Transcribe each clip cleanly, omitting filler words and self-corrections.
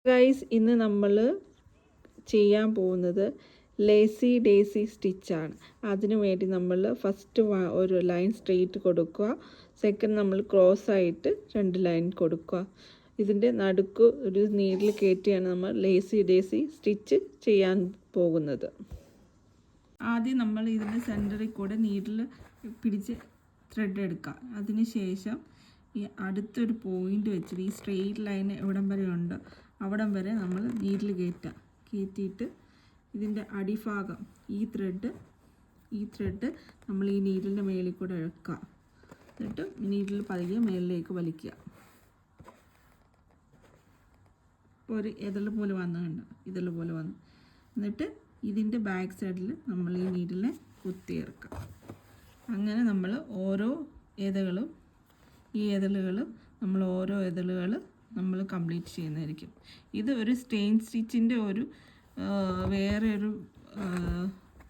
Guys, ഇന്ന് നമ്മൾ ചെയ്യാൻ പോകുന്നത് ലേസി ഡേസി സ്റ്റിച്ചാണ്. അതിനു വേണ്ടി നമ്മൾ ഫസ്റ്റ് ഒരു ലൈൻ സ്ട്രെയിറ്റ് കൊടുക്കുക. സെക്കൻഡ് നമ്മൾ ക്രോസ് ആയിട്ട് 2 ലൈൻ കൊടുക്കുക. ഇതിൻ്റെ നടുക്ക് ഒരു നീഡിൽ കയറ്റിയാണ് നമ്മൾ ലേസി ഡേസി സ്റ്റിച്ച് ചെയ്യാൻ പോകുന്നത്. ആദ്യം നമ്മൾ ഇതിൻ്റെ സെൻറ്ററിൽ കൂടെ നീഡിൽ പിടിച്ച് ത്രെഡ് എടുക്കുക. അതിന് ശേഷം ഈ അടുത്തൊരു പോയിൻ്റ് വെച്ചിട്ട് ഈ സ്ട്രെയിറ്റ് ലൈൻ എവിടം വരെ ഉണ്ട് അവിടം വരെ നമ്മൾ നീഡിൽ കയറ്റിയിട്ട് ഇതിൻ്റെ അടിഭാഗം ഈ ത്രെഡ് നമ്മൾ ഈ നീഡിലിൻ്റെ മേളിൽ കൂടെ ഇഴക്കുക. എന്നിട്ട് നീഡിൽ പതിയെ മേളിലേക്ക് വലിക്കുക. ഇപ്പോൾ ഒരു ഇതള് പോലെ വന്നിട്ടുണ്ട്, ഇതള് പോലെ വന്നു. എന്നിട്ട് ഇതിൻ്റെ ബാക്ക് സൈഡിൽ നമ്മൾ ഈ നീഡിലിനെ കുത്തിയിറക്കുക. അങ്ങനെ നമ്മൾ ഓരോ ഇതളുകളും നമ്മൾ ഓരോ ഇതളുകൾ നമ്മൾ കംപ്ലീറ്റ് ചെയ്യുന്നതായിരിക്കും. ഇത് ഒരു സ്റ്റെയിൻ സ്റ്റിച്ചിൻ്റെ ഒരു വേറെ ഒരു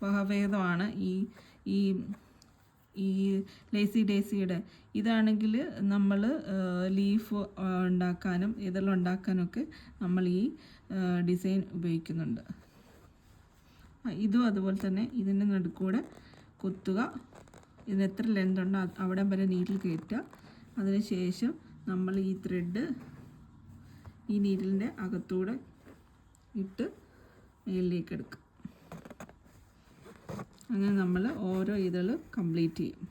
വകഭേദമാണ് ഈ ലേസി ഡേസിയുടെ. ഇതാണെങ്കിൽ നമ്മൾ ലീഫ് ഉണ്ടാക്കാനും ഇതളുണ്ടാക്കാനൊക്കെ നമ്മൾ ഈ ഡിസൈൻ ഉപയോഗിക്കുന്നുണ്ട്. ഇതും അതുപോലെ തന്നെ ഇതിൻ്റെ നടുക്കൂടെ കുത്തുക. ഇതിന് എത്ര ലെന്ത് ഉണ്ടോ അവിടം വരെ നീഡിൽ കയറ്റുക. അതിനുശേഷം നമ്മൾ ഈ ത്രെഡ് ഈ നീഡിലിൻ്റെ അകത്തൂടെ ഇട്ട് മേലിലേക്ക് എടുക്കുക. അങ്ങനെ നമ്മൾ ഓരോ ഇതൾ കംപ്ലീറ്റ് ചെയ്യും.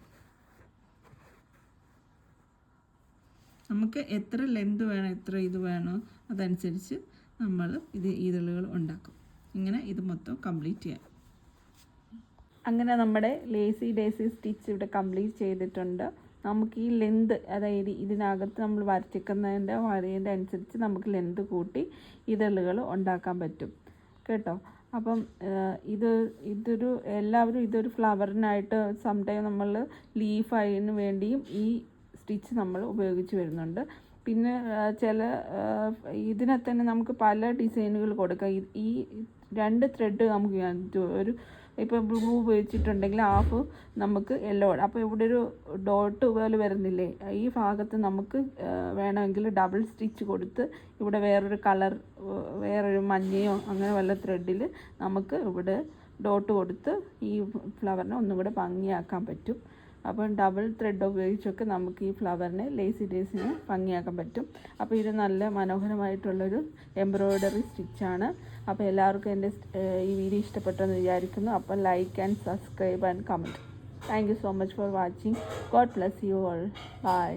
നമുക്ക് എത്ര ലെന്ത് വേണം, എത്ര ഇത് വേണോ അതനുസരിച്ച് നമ്മൾ ഇതളുകൾ ഉണ്ടാക്കും. ഇങ്ങനെ ഇത് മൊത്തം കംപ്ലീറ്റ് ചെയ്യാം. അങ്ങനെ നമ്മുടെ ലേസി ഡേസി സ്റ്റിച്ച് ഇവിടെ കംപ്ലീറ്റ് ചെയ്തിട്ടുണ്ട്. നമുക്ക് ഈ ലെന്ത്, അതായത് ഇതിനകത്ത് നമ്മൾ വരേൻ്റെ അനുസരിച്ച് നമുക്ക് ലെന്ത് കൂട്ടി ഇതളുകൾ ഉണ്ടാക്കാൻ പറ്റും കേട്ടോ. അപ്പം എല്ലാവരും ഇതൊരു ഫ്ലവറിനായിട്ട് സംടൈം നമ്മൾ ലീഫായതിന് വേണ്ടിയും ഈ സ്റ്റിച്ച് നമ്മൾ ഉപയോഗിച്ച് വരുന്നുണ്ട്. പിന്നെ ഇതിനെ തന്നെ നമുക്ക് പല ഡിസൈനുകൾ കൊടുക്കാം. ഈ 2 ത്രെഡ് നമുക്ക് ഒരു ഇപ്പോൾ ബ്ലൂ ഉപയോഗിച്ചിട്ടുണ്ടെങ്കിൽ ഹാഫ് നമുക്ക് യെല്ലോ, അപ്പോൾ ഇവിടെ ഒരു ഡോട്ട് പോലെ വരുന്നില്ലേ, ഈ ഭാഗത്ത് നമുക്ക് വേണമെങ്കിൽ ഡബിൾ സ്റ്റിച്ച് കൊടുത്ത് ഇവിടെ വേറൊരു കളർ, വേറൊരു മഞ്ഞയോ അങ്ങനെ വല്ല ത്രെഡിൽ നമുക്ക് ഇവിടെ ഡോട്ട് കൊടുത്ത് ഈ ഫ്ലവറിനെ ഒന്നും കൂടെ ഭംഗിയാക്കാൻ പറ്റും. അപ്പം ഡബിൾ ത്രെഡ് ഉപയോഗിച്ചൊക്കെ നമുക്ക് ഈ ഫ്ലവറിനെ ലേസി ഡേസിനെ ഭംഗിയാക്കാൻ പറ്റും. അപ്പോൾ ഇത് നല്ല മനോഹരമായിട്ടുള്ളൊരു എംബ്രോയ്ഡറി സ്റ്റിച്ചാണ്. അപ്പോൾ എല്ലാവർക്കും എൻ്റെ ഈ വീഡിയോ ഇഷ്ടപ്പെട്ടെന്ന് വിചാരിക്കുന്നു. അപ്പോൾ like and subscribe and comment. Thank you so much for watching. God bless you all. By.